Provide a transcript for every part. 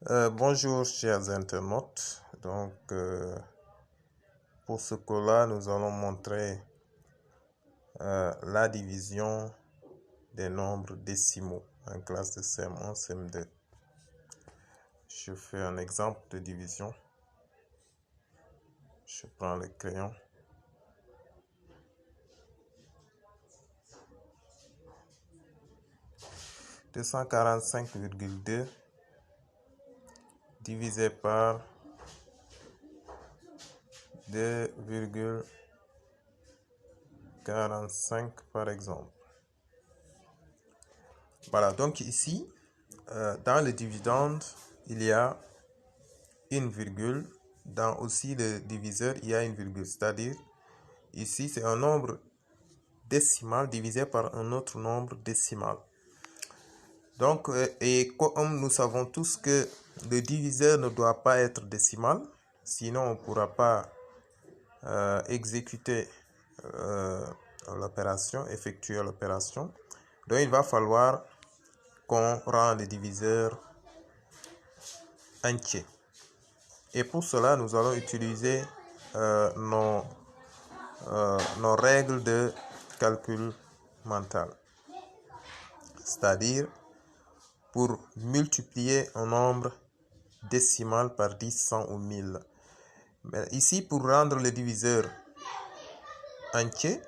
Bonjour chers internautes. Pour ce cours-là, nous allons montrer la division des nombres décimaux en classe de CM1, CM2. Je fais un exemple de division. Je prends le crayon. « 245,2 divisé par 2,45 par exemple. » Voilà, donc ici, dans le dividende, il y a une virgule. Dans aussi le diviseur, il y a une virgule. C'est-à-dire, ici, c'est un nombre décimal divisé par un autre nombre décimal. Donc, et comme nous savons tous que le diviseur ne doit pas être décimal, sinon on ne pourra pas exécuter l'opération, effectuer l'opération. Donc, il va falloir qu'on rend le diviseur entier. Et pour cela, nous allons utiliser nos règles de calcul mental. C'est-à-dire, pour multiplier un nombre décimal par 10, 100 ou 1000. Mais ici, pour rendre le diviseur entier,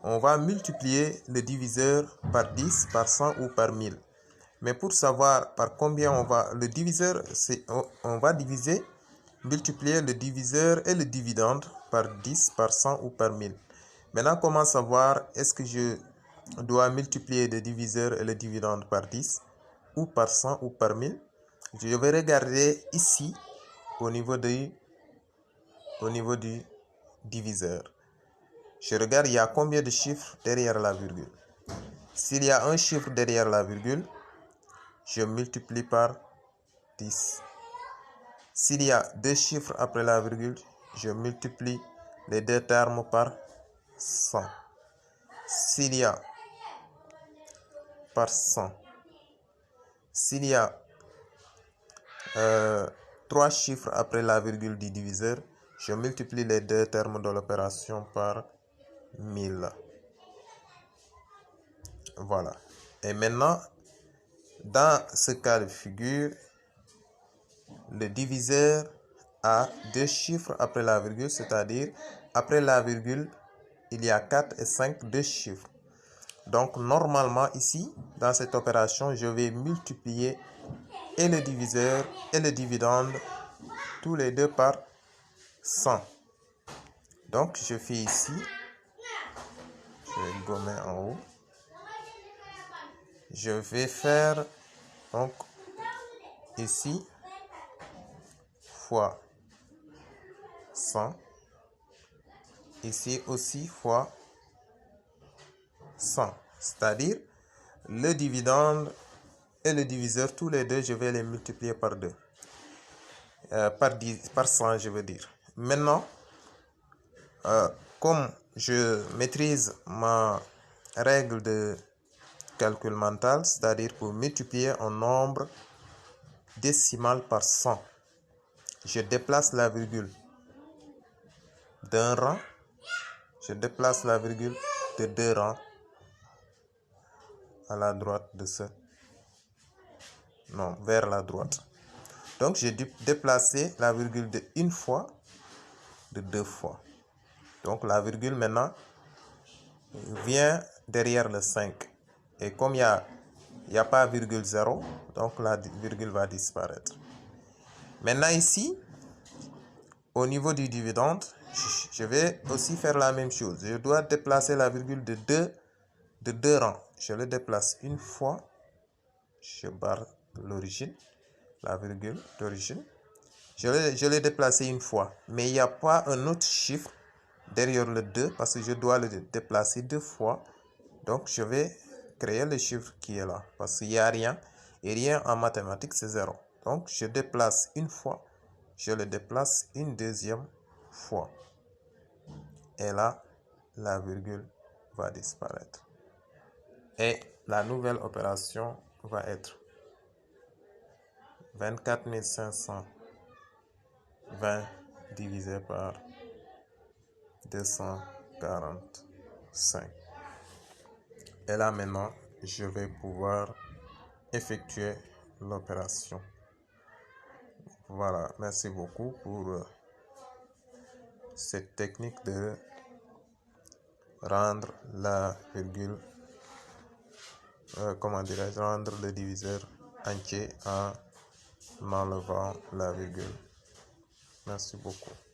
on va multiplier le diviseur par 10, par 100 ou par 1000. Mais pour savoir par combien on va le diviseur, on va multiplier le diviseur et le dividende par 10, par 100 ou par 1000. Maintenant, comment savoir est-ce que je dois multiplier le diviseur et le dividende par 10 ou par 100 ou par 1000? Je vais regarder ici au niveau du diviseur. Je regarde, il y a combien de chiffres derrière la virgule. S'il y a un chiffre derrière la virgule, je multiplie par 10. S'il y a deux chiffres après la virgule, je multiplie les deux termes par 100. S'il y a par 100. S'il y a trois chiffres après la virgule du diviseur, je multiplie les deux termes de l'opération par 1000. Voilà. Et maintenant, dans ce cas de figure, le diviseur a deux chiffres après la virgule, c'est-à-dire après la virgule, il y a 4 et 5, deux chiffres. Donc, normalement, ici, dans cette opération, je vais multiplier et le diviseur et le dividende, tous les deux par 100. Donc, je fais ici, je vais gommer en haut. Je vais faire, donc, ici, fois 100. Ici aussi, fois 100. C'est-à-dire, le dividende et le diviseur, tous les deux, je vais les multiplier par 2. Par 100, je veux dire. Maintenant, comme je maîtrise ma règle de calcul mental, c'est-à-dire pour multiplier un nombre décimal par 100, je déplace la virgule d'un rang, je déplace la virgule de deux rangs à la droite de ce, non, vers la droite. Donc, j'ai dû déplacer la virgule de une fois, de deux fois. Donc, la virgule maintenant vient derrière le 5. Et comme il n'y a pas virgule 0, donc la virgule va disparaître. Maintenant ici, au niveau du dividende, je vais aussi faire la même chose. Je dois déplacer la virgule de deux rangs. Je le déplace une fois. Je barre l'origine, la virgule d'origine. Je l'ai déplacé une fois. Mais il n'y a pas un autre chiffre derrière le 2 parce que je dois le déplacer deux fois. Donc, je vais créer le chiffre qui est là parce qu'il n'y a rien. Et rien en mathématiques, c'est 0. Donc, je déplace une fois. Je le déplace une deuxième fois. Et là, la virgule va disparaître. Et la nouvelle opération va être 24 520 divisé par 245. Et là maintenant, je vais pouvoir effectuer l'opération. Voilà, merci beaucoup pour cette technique de rendre la virgule, rendre le diviseur entier en enlevant la virgule. Merci beaucoup.